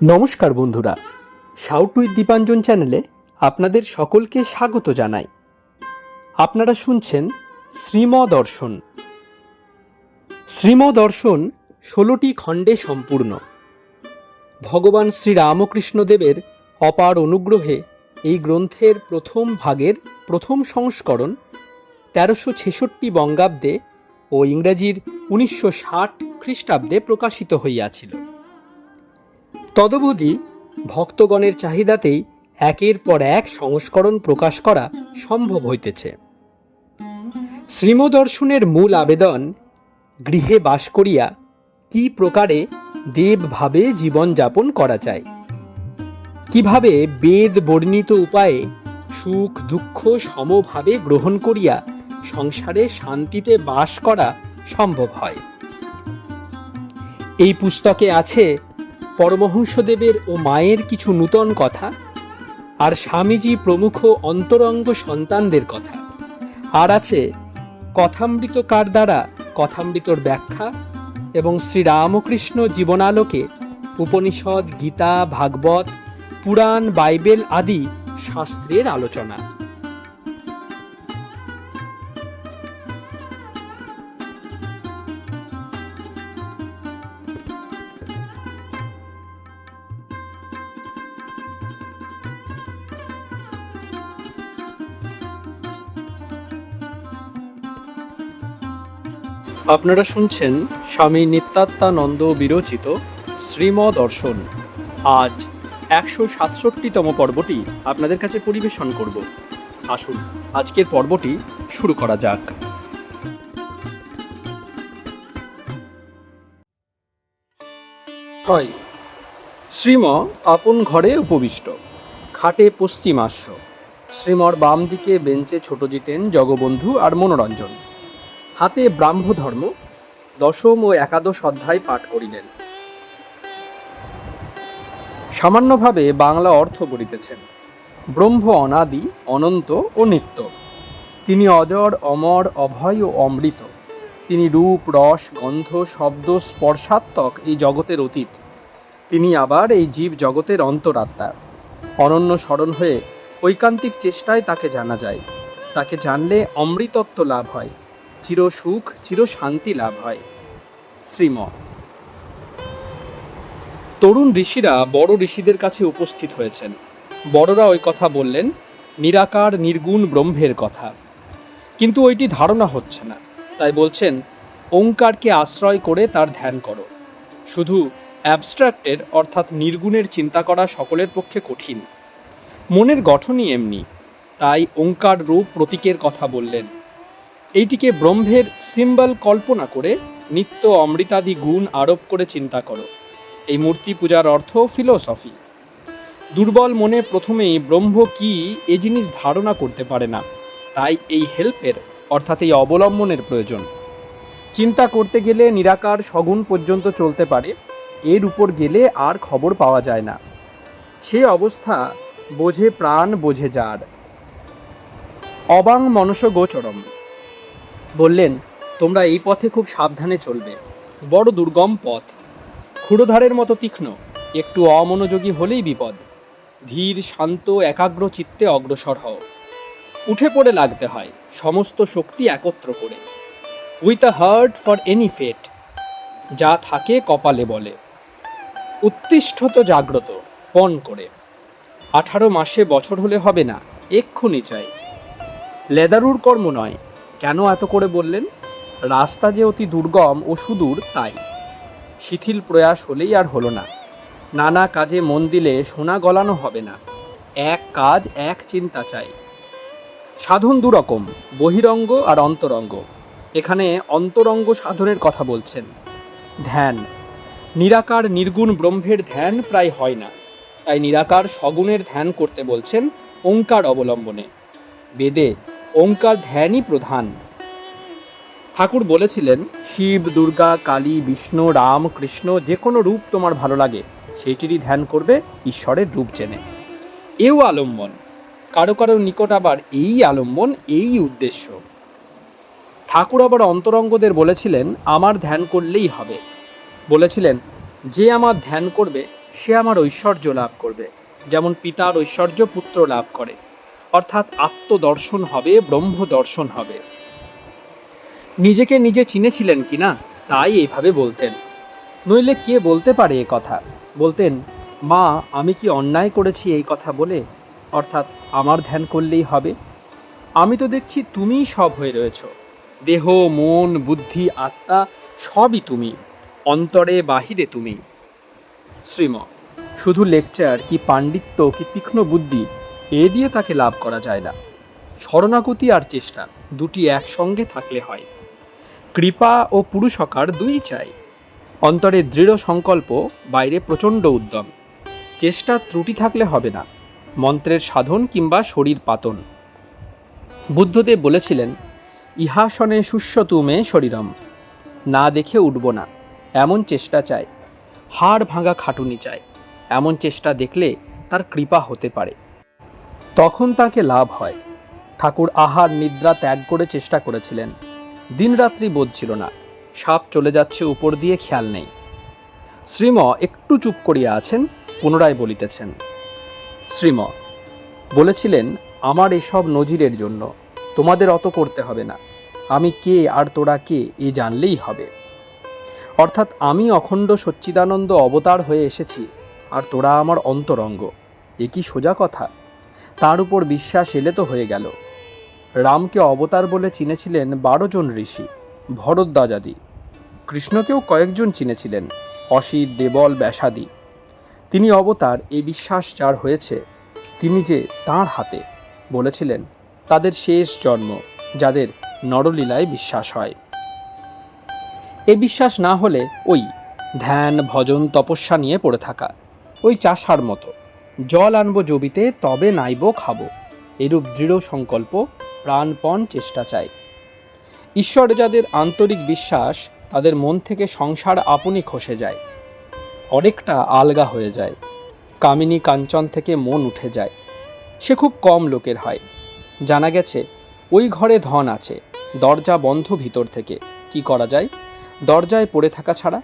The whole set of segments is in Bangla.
নমস্কার বন্ধুরা, শাউট উইথ দীপাঞ্জন চ্যানেলে আপনাদের সকলকে স্বাগত জানাই। আপনারা শুনছেন শ্রীমদর্শন। শ্রীমদর্শন 16টি খণ্ডে সম্পূর্ণ। ভগবান শ্রীরামকৃষ্ণদেবের অপার অনুগ্রহে এই গ্রন্থের প্রথম ভাগের প্রথম সংস্করণ 1366 বঙ্গাব্দে ও ইংরেজির 1960 খ্রিস্টাব্দে প্রকাশিত হইয়াছিল। তদবধি ভক্তগণের চাহিদাতেই একের পর এক সংস্করণ প্রকাশ করা সম্ভব হইতেছে। শ্রীমদর্শনের মূল আবেদন, গৃহে বাস করিয়া কি প্রকারে দেবভাবে জীবনযাপন করা যায়, কিভাবে বেদ বর্ণিত উপায়ে সুখ দুঃখ সমভাবে গ্রহণ করিয়া সংসারে শান্তিতে বাস করা সম্ভব হয়। এই পুস্তকে আছে পরমহংসদেবের ও মায়ের কিছু নূতন কথা, আর স্বামীজি প্রমুখ অন্তরঙ্গ সন্তানদের কথা, আর আছে কথামৃতকার দ্বারা কথামৃতর ব্যাখ্যা এবং শ্রীরামকৃষ্ণ জীবনালোকে উপনিষদ, গীতা, ভাগবত, পুরাণ, বাইবেল আদি শাস্ত্রের আলোচনা। আপনারা শুনছেন স্বামী নিত্যাত্মানন্দ বিরচিত শ্রীমদর্শন। আজ 167তম পর্বটি আপনাদের কাছে পরিবেশন করব। আসুন আজকের পর্বটি শুরু করা যাক। হয় শ্রীম আপন ঘরে উপবিষ্ট, খাটে পশ্চিমাস্য। শ্রীমর বাম দিকে বেঞ্চে ছোট জিতেন, জগবন্ধু আর মনোরঞ্জন। হাতে ব্রাহ্মধর্ম, দশম ও একাদশ অধ্যায় পাঠ করিলেন। সামান্যভাবে বাংলা অর্থ বলিতেছেন। ব্রহ্ম অনাদি, অনন্ত ও নিত্য। তিনি অজর, অমর, অভয় ও অমৃত। তিনি রূপ, রস, গন্ধ, শব্দ, স্পর্শাত্মক এই জগতের অতীত। তিনি আবার এই জীব জগতের অন্তরাত্মা। অনন্য স্মরণ হয়ে ঐকান্তিক চেষ্টায় তাকে জানা যায়। তাকে জানলে অমৃতত্ব লাভ হয়, চির সুখ, চির শান্তি লাভ হয়। শ্রীম। তরুণ ঋষিরা বড় ঋষিদের কাছে উপস্থিত হয়েছেন। বড়রা ওই কথা বললেন, নিরাকার নির্গুণ ব্রহ্মের কথা, কিন্তু ওইটি ধারণা হচ্ছে না। তাই বলছেন, ওঙ্কারকে আশ্রয় করে তার ধ্যান করো। শুধু অ্যাবস্ট্রাক্টের অর্থাৎ নির্গুণের চিন্তা করা সকলের পক্ষে কঠিন। মনের গঠনই এমনি, তাই ওঙ্কার রূপ প্রতীকের কথা বললেন। এইটিকে ব্রহ্মের সিম্বল কল্পনা করে নিত্য অমৃতাদি গুণ আরোপ করে চিন্তা করো। এই মূর্তি পূজার অর্থ ফিলোসফি। দুর্বল মনে প্রথমেই ব্রহ্ম কি এ জিনিস ধারণা করতে পারে না, তাই এই হেল্পের অর্থাৎ এই অবলম্বনের প্রয়োজন। চিন্তা করতে গেলে নিরাকার সগুণ পর্যন্ত চলতে পারে, এর উপর গেলে আর খবর পাওয়া যায় না। সে অবস্থা বোঝে প্রাণ, বোঝে যার। অবাং মনস গোচরম বললেন, তোমরা এই পথে খুব সাবধানে চলবে। বড় দুর্গম পথ, ক্ষুরধারের মতো তীক্ষ্ণ, একটু অমনোযোগী হলেই বিপদ। ধীর, শান্ত, একাগ্র চিত্তে অগ্রসর হও। উঠে পড়ে লাগতে হয় সমস্ত শক্তি একত্র করে। With a heart for any fate, যা থাকে কপালে বলে। উত্তিষ্ঠত জাগ্রত, পণ করে। 18 মাসে বছর হলে হবে না, এক্ষুনি চাই। লেদারুর কর্ম নয়। কেন এত করে বললেন? রাস্তা যে অতি দুর্গম ও সুদূর, তাই। শিথিল প্রয়াস হলেই আর হলো না। নানা কাজে মন দিলে সোনা গলানো হবে না। এক কাজ, এক চিন্তা চাই। সাধন দুরকম, বহিরঙ্গ আর অন্তরঙ্গ। এখানে অন্তরঙ্গ সাধনের কথা বলছেন। ধ্যান, নিরাকার নির্গুণ ব্রহ্মের ধ্যান প্রায় হয় না, তাই নিরাকার সগুণের ধ্যান করতে বলছেন ওঙ্কার অবলম্বনে। বেদে ওঙ্কার ধ্যানই প্রধান। ঠাকুর বলেছিলেন, শিব, দুর্গা, কালী, বিষ্ণু, রাম, কৃষ্ণ যে কোনো রূপ তোমার ভালো লাগে সেটিরই ধ্যান করবে ঈশ্বরের রূপ জেনে। এও আলম্বন। কারো কারো নিকট আবার এই আলম্বন, এই উদ্দেশ্য। ঠাকুর আবার অন্তরঙ্গদের বলেছিলেন, আমার ধ্যান করলেই হবে। বলেছিলেন, যে আমার ধ্যান করবে সে আমার ঐশ্বর্য লাভ করবে, যেমন পিতার ঐশ্বর্য পুত্র লাভ করে, অর্থাৎ আত্মদর্শন হবে, ব্রহ্ম দর্শন হবে। নিজেকে নিজে চিনেছিলেন কিনা তাই এইভাবে বলতেন, নইলে কে বলতে পারে এ কথা। বলতেন, মা আমি কি অন্যায় করেছি এই কথা বলে, অর্থাৎ আমার ধ্যান করলেই হবে? আমি তো দেখছি তুমিই সব হয়ে রয়েছ, দেহ মন বুদ্ধি আত্মা সবই তুমি, অন্তরে বাহিরে তুমি। শ্রীম, শুধু লেকচার কি পাণ্ডিত্য কি তীক্ষ্ণ বুদ্ধি এ দিয়ে তাকে লাভ করা যায় না। শরণাগতি আর চেষ্টা দুটি একসঙ্গে থাকলে হয়। কৃপা ও পুরুষকার দুই চাই। অন্তরে দৃঢ় সংকল্প, বাইরে প্রচণ্ড উদ্যম। চেষ্টা ত্রুটি থাকলে হবে না, মন্ত্রের সাধন কিংবা শরীর পাতন। বুদ্ধদেব বলেছিলেন, ইহাসনে শুষ্যতু মে শরীরম, না দেখে উঠব না এমন চেষ্টা চাই। হাড় ভাঙা খাটুনি চাই, এমন চেষ্টা দেখলে তার কৃপা হতে পারে, তখন তাকে লাভ হয়। ঠাকুর আহার নিদ্রা ত্যাগ করে চেষ্টা করেছিলেন, দিনরাত্রি বোধ ছিল না, সাপ চলে যাচ্ছে উপর দিয়ে খেয়াল নেই। শ্রীম একটু চুপ করিয়া আছেন, পুনরায় বলিতেছেন। শ্রীম বলেছিলেন, আমার এসব নজিরের জন্য, তোমাদের অত করতে হবে না, আমি কে আর তোরা কে এ জানলেই হবে। অর্থাৎ আমি অখণ্ড সচ্চিদানন্দ অবতার হয়ে এসেছি, আর তোরা আমার অন্তরঙ্গ। এ কি সোজা কথা? তার উপর বিশ্বাস এলে তো হয়ে গেল। রামকে অবতার বলে চিনেছিলেন 12 জন ঋষি, ভরদ্বাজাদি। কৃষ্ণকেও কয়েকজন চিনেছিলেন, অসিত দেবল ব্যাসাদি। তিনি অবতার এ বিশ্বাস যার হয়েছে, তিনি যে তাঁর হাতে বলেছিলেন, তাদের শেষ জন্ম, যাদের নরলীলায় বিশ্বাস হয়। এ বিশ্বাস না হলে ওই ধ্যান ভজন তপস্যা নিয়ে পড়ে থাকা, ওই চাষার মতো, জল আনবো জবিতে তবে নাইব খাবো। এরূপ দৃঢ় সংকল্প, প্রাণপণ চেষ্টা চাই। ঈশ্বরে যাদের আন্তরিক বিশ্বাস, তাদের মন থেকে সংসার আপনি খসে যায়, অনেকটা আলগা হয়ে যায়। কামিনী কাঞ্চন থেকে মন উঠে যায়। সে খুব কম লোকের হয়। জানা গেছে ওই ঘরে ধন আছে, দরজা বন্ধ ভিতর থেকে। কি করা যায়? দরজায় পড়ে থাকা ছাড়া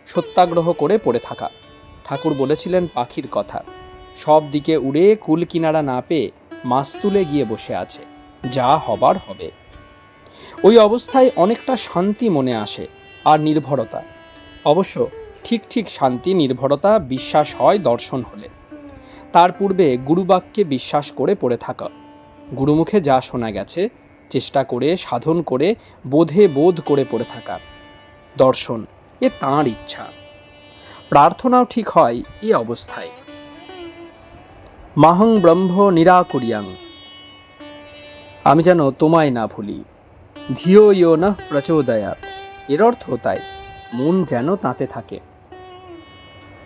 সত্যাগ্রহ করে পড়ে থাকা। ঠাকুর বলেছিলেন পাখির কথা, সব দিকে উড়ে কুল কিনারা না পেয়ে মাস্তুলে গিয়ে বসে আছে, যা হবার হবে। ওই অবস্থায় অনেকটা শান্তি মনে আসে, আর নির্ভরতা। অবশ্য ঠিক ঠিক শান্তি নির্ভরতা বিশ্বাস হয় দর্শন হলে। তার পূর্বে গুরুবাক্যে বিশ্বাস করে পড়ে থাকা, গুরুমুখে যা শোনা গেছে চেষ্টা করে সাধন করে বোধে বোধ করে পড়ে থাকা, দর্শন এ তাঁর ইচ্ছা। প্রার্থনাও ঠিক হয় এই অবস্থায়। মাহং ব্রহ্ম নিরাকুরিয়াং, আমি যেন তোমায় না ভুলি। ধিও ইয় না প্রচোদয়াৎ, এর অর্থ তাই, মন যেন তাতে থাকে।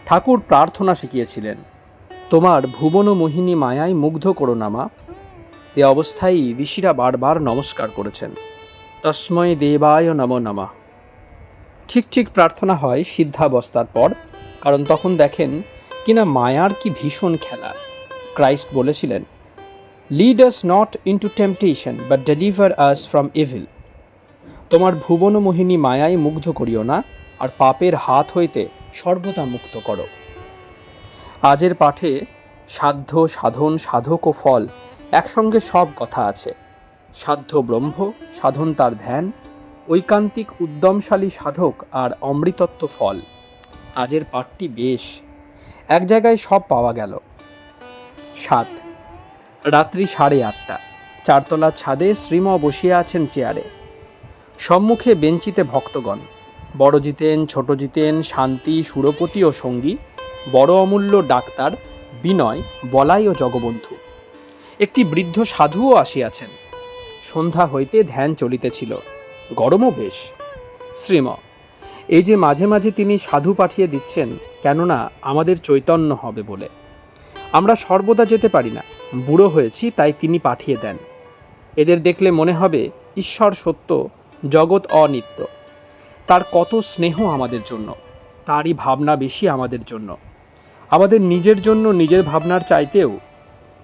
ঠাকুর প্রার্থনা শিখিয়েছিলেন, তোমার ভুবন মোহিনী মায়ায় মুগ্ধ করো না মা। এ অবস্থায় ঋষিরা বারবার নমস্কার করেছেন, তস্মৈ দেবায় নমো নমঃ। ঠিক ঠিক প্রার্থনা হয় সিদ্ধাবস্থার পর, কারণ তখন দেখেন কিনা মায়ার কি ভীষণ খেলা। ক্রাইস্ট বলেছিলেন, lead us not into temptation but deliver us from evil. তোমার ভুবন মোহিনী মায়ায় মুগ্ধ করিও না, আর পাপের হাত হইতে সর্বদা মুক্ত করো। আজের পাঠে সাধ্য সাধন সাধক ও ফল একসঙ্গে সব কথা আছে। সাধ্য ব্রহ্ম, সাধন তার ধ্যান, ঐকান্তিক উদ্যমশালী সাধক আর অমৃতত্ব ফল। আজের পাঠটি বেশ, এক জায়গায় সব পাওয়া গেল। 7, রাত্রি 8:30, চারতলা ছাদে শ্রীম বসিয়া আছেন চেয়ারে। সম্মুখে বেঞ্চিতে ভক্তগণ, বড় জিতেন ছোট জিতেন, শান্তি সুরপতি ও সঙ্গী, বড় অমূল্য ডাক্তার বিনয়, বলাই ও জগবন্ধু। একটি বৃদ্ধ সাধুও আসিয়াছেন। সন্ধ্যা হইতে ধ্যান চলিতেছিল, গরমও বেশ। শ্রীম, এই যে মাঝে মাঝে তিনি সাধু পাঠিয়ে দিচ্ছেন, কেননা আমাদের চৈতন্য হবে বলে। আমরা সর্বদা যেতে পারি না, বুড়ো হয়েছি তাই তিনি পাঠিয়ে দেন। এদের দেখলে মনে হবে ঈশ্বর সত্য, জগৎ অনিত্য। তার কত স্নেহ আমাদের জন্য, তারই ভাবনা বেশি আমাদের জন্য, আমাদের নিজের জন্য নিজের ভাবনার চাইতেও।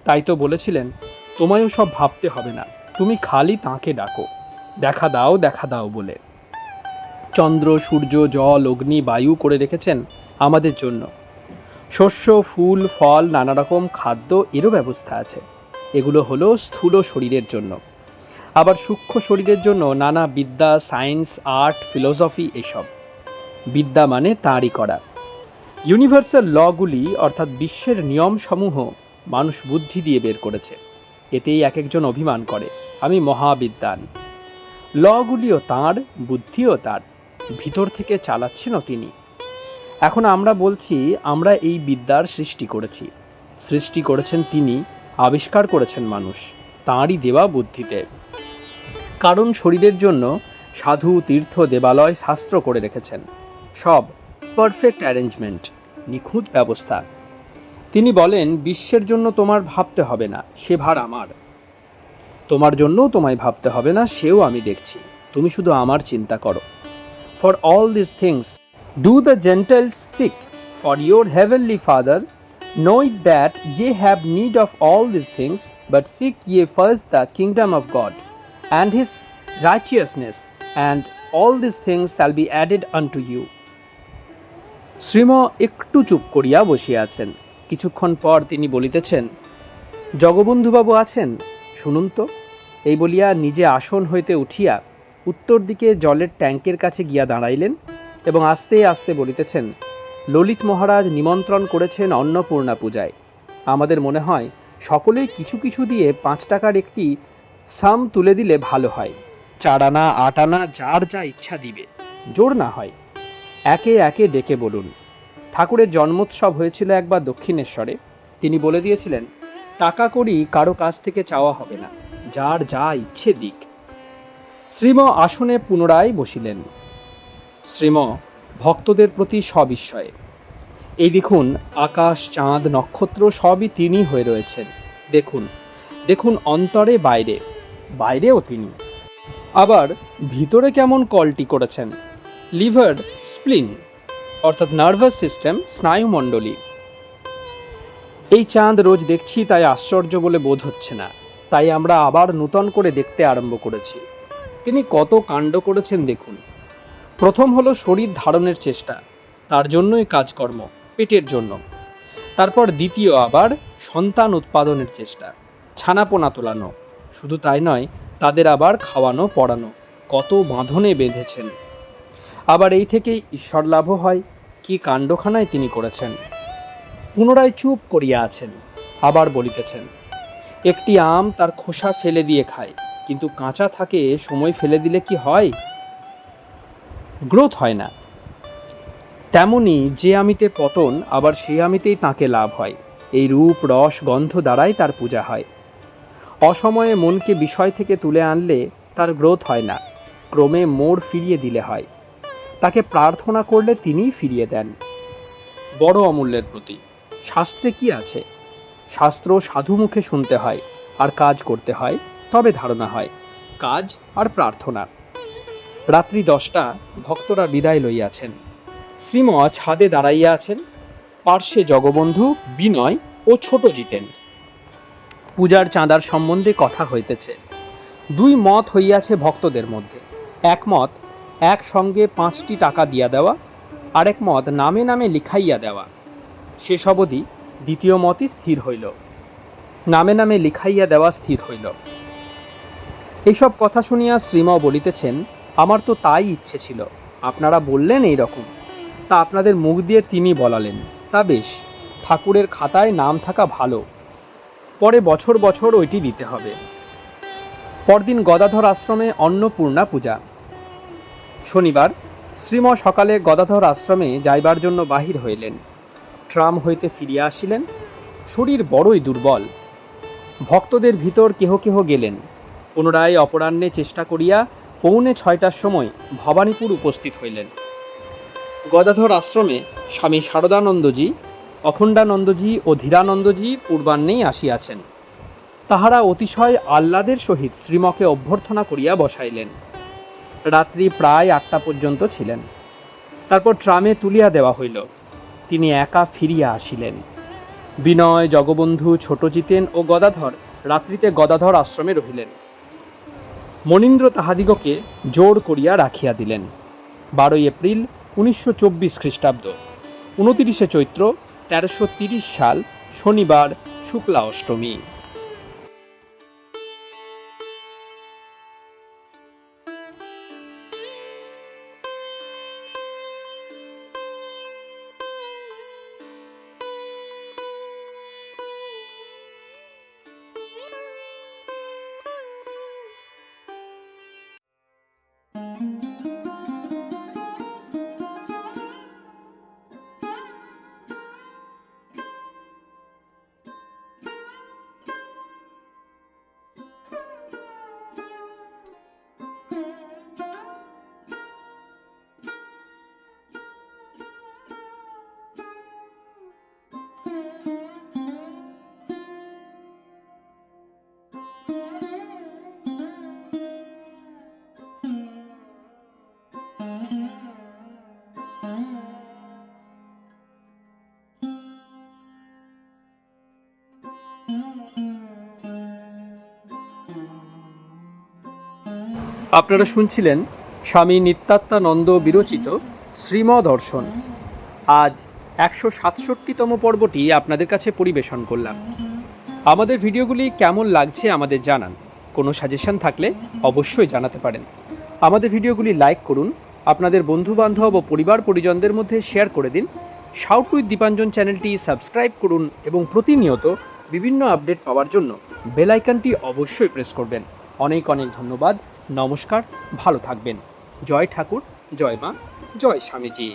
তাই তো বলেছিলেন, তোমায়ও সব ভাবতে হবে না, তুমি খালি তাঁকে ডাকো, দেখা দাও বলে। চন্দ্র সূর্য জল অগ্নি বায়ু করে রেখেছেন আমাদের জন্য। শস্য, ফুল, ফল, নানা রকম খাদ্য এরও ব্যবস্থা আছে। এগুলো হলো স্থূল শরীরের জন্য। আবার সূক্ষ্ম শরীরের জন্য নানা বিদ্যা, সায়েন্স, আর্ট, ফিলোসফি এসব। বিদ্যা মানে তাঁরই করা। ইউনিভার্সাল লগুলি অর্থাৎ বিশ্বের নিয়মসমূহ মানুষ বুদ্ধি দিয়ে বের করেছে। এতেই এক একজন অভিমান করে আমি মহাবিদ্বান। লগুলিও তাঁর, বুদ্ধিও তাঁর, ভিতর থেকে চালাচ্ছেন তিনি। এখন আমরা বলছি আমরা এই বিদ্যার সৃষ্টি করেছি। সৃষ্টি করেছেন তিনি, আবিষ্কার করেছেন মানুষ তাঁরই দেওয়া বুদ্ধিতে। কারণ শরীরের জন্য সাধু, তীর্থ, দেবালয়, শাস্ত্র করে রেখেছেন। সব পারফেক্ট অ্যারেঞ্জমেন্ট, নিখুঁত ব্যবস্থা। তিনি বলেন বিশ্বের জন্য তোমার ভাবতে হবে না, সে ভার আমার। তোমার জন্যও তোমায় ভাবতে হবে না, সেও আমি দেখছি। তুমি শুধু আমার চিন্তা করো। For all this things do the Gentiles seek, for your heavenly father knowing that ye have need of all these things, but seek ye first the kingdom of God and his righteousness, and all these things shall be added unto you. শ্রীম একটু চুপ করিয়া বসিয়া আছেন। কিছুক্ষণ পর তিনি বলিতেছেন, জগবন্ধুবাবু আছেন, শুনুন তো। এই বলিয়া নিজে আসন হইতে উঠিয়া উত্তর দিকে জলের ট্যাঙ্কের কাছে গিয়া দাঁড়াইলেন এবং আস্তে আস্তে বলিতেছেন, ললিত মহারাজ নিমন্ত্রণ করেছেন অন্নপূর্ণা পূজায়। আমাদের মনে হয় সকলেই কিছু কিছু দিয়ে 5 টাকার একটি সাম তুলে দিলে ভালো হয়। 4 আনা, 8 আনা, যার যা ইচ্ছা দিবে, জোর না হয়। একে একে ডেকে বলুন। ঠাকুরের জন্মোৎসব হয়েছিল একবার দক্ষিণেশ্বরে। তিনি বলে দিয়েছিলেন, টাকা কড়ি কারো কাছ থেকে চাওয়া হবে না, যার যা ইচ্ছে দিক। শ্রীম আসনে পুনরায় বসিলেন। শ্রীম ভক্তদের প্রতি সবিস্ময়ে। এই দেখুন, আকাশ, চাঁদ, নক্ষত্র সবই তিনি হয়ে রয়েছেন। দেখুন দেখুন, অন্তরে বাইরে, বাইরেও তিনি। আবার ভিতরে কেমন কলটি করেছেন। লিভার, স্প্লিন অর্থাৎ নার্ভাস সিস্টেম, স্নায়ুমণ্ডলী। এই চাঁদ রোজ দেখছি, তাই আশ্চর্য বলে বোধ হচ্ছে না। তাই আমরা আবার নূতন করে দেখতে আরম্ভ করেছি। তিনি কত কাণ্ড করেছেন দেখুন। প্রথম হলো শরীর ধারণের চেষ্টা, তার জন্যই কাজকর্ম, পেটের জন্য। তারপর দ্বিতীয় আবার সন্তান উৎপাদনের চেষ্টা, ছানাপোনা তোলানো। শুধু তাই নয়, তাদের আবার খাওয়ানো, পড়ানো, কত বাঁধনে বেঁধেছেন। আবার এই থেকেই ঈশ্বর লাভও হয়। কি কাণ্ডখানায় তিনি করেছেন। পুনরায় চুপ করিয়া আছেন। আবার বলিতেছেন, একটি আম তার খোসা ফেলে দিয়ে খায়, কিন্তু কাঁচা থাকে, সময় ফেলে দিলে কি হয়? গ্রোথ হয় না। তেমনি যে আমিতে পতন, আবার সে আমিতেই তাঁকে লাভ হয়। এই রূপ, রস, গন্ধ দ্বারাই তার পূজা হয়। অসময়ে মনকে বিষয় থেকে তুলে আনলে তার গ্রোথ হয় না, ক্রমে মোড় ফিরিয়ে দিলে হয়। তাকে প্রার্থনা করলে তিনিই ফিরিয়ে দেন। বড় অমূল্যের প্রতি। শাস্ত্রে কি আছে? শাস্ত্র সাধু মুখে শুনতে হয় আর কাজ করতে হয়, তবে ধারণা হয়। কাজ আর প্রার্থনা। রাত্রি 10টা, ভক্তরা বিদায় লইয়াছেন। শ্রীম ছাদে দাঁড়াইয়া আছেন। পার্শ্বে জগবন্ধু, বিনয় ও ছোট জিতেন। পূজার চাঁদার সম্বন্ধে কথা হইতেছে। 2 মত হইয়াছে ভক্তদের মধ্যে। এক মত একসঙ্গে 5টি টাকা দিয়া দেওয়া, আরেক মত নামে নামে লিখাইয়া দেওয়া। শেষ অবধি দ্বিতীয় মতই স্থির হইল। নামে নামে লিখাইয়া দেওয়া স্থির হইল। এইসব কথা শুনিয়া শ্রীম বলিতেছেন, আমার তো তাই ইচ্ছে ছিল। আপনারা বললেন এই রকম, তা আপনাদের মুখ দিয়ে তিনি বলালেন, তা বেশ। ঠাকুরের খাতায় নাম থাকা ভালো, পরে বছর বছর ওইটি দিতে হবে। পরদিন গদাধর আশ্রমে অন্নপূর্ণা পূজা। শনিবার শ্রীম সকালে গদাধর আশ্রমে যাইবার জন্য বাহির হইলেন। ট্রাম হইতে ফিরিয়া আসিলেন। শরীর বড়ই দুর্বল। ভক্তদের ভিতর কেহ কেহ গেলেন। পুনরায় অপরাহ্নে চেষ্টা করিয়া 6:45টার সময় ভবানীপুর উপস্থিত হইলেন। গদাধর আশ্রমে স্বামী শারদানন্দজি, অখণ্ডানন্দজি ও ধীরানন্দজি পূর্বাহ্নেই আসিয়াছেন। তাহারা অতিশয় আহ্লাদের সহিত শ্রীমকে অভ্যর্থনা করিয়া বসাইলেন। রাত্রি প্রায় 8টা পর্যন্ত ছিলেন। তারপর ট্রামে তুলিয়া দেওয়া হইল। তিনি একা ফিরিয়া আসিলেন। বিনয়, জগবন্ধু, ছোট জিতেন ও গদাধর রাত্রিতে গদাধর আশ্রমে রহিলেন। মনীন্দ্র তাহাদিগকে জোর করিয়া রাখিয়া দিলেন। 12 এপ্রিল 1924 খ্রিস্টাব্দ, 29 চৈত্র 1330 সাল শনিবার শুক্লা অষ্টমী। আপনারা শুনছিলেন স্বামী নিত্যাত্মানন্দ বিরচিত শ্রীমদর্শন। আজ 167তম পর্বটি আপনাদের কাছে পরিবেশন করলাম। আমাদের ভিডিওগুলি কেমন লাগছে আমাদের জানান। কোনো সাজেশন থাকলে অবশ্যই জানাতে পারেন। আমাদের ভিডিওগুলি লাইক করুন, আপনাদের বন্ধুবান্ধব ও পরিবার পরিজনদের মধ্যে শেয়ার করে দিন। শাউট উইথ দীপাঞ্জন চ্যানেলটি সাবস্ক্রাইব করুন এবং প্রতিনিয়ত বিভিন্ন আপডেট পাওয়ার জন্য বেল আইকনটি অবশ্যই প্রেস করবেন। অনেক অনেক ধন্যবাদ। নমস্কার, ভালো থাকবেন। জয় ঠাকুর, জয় মা, জয় স্বামীজি।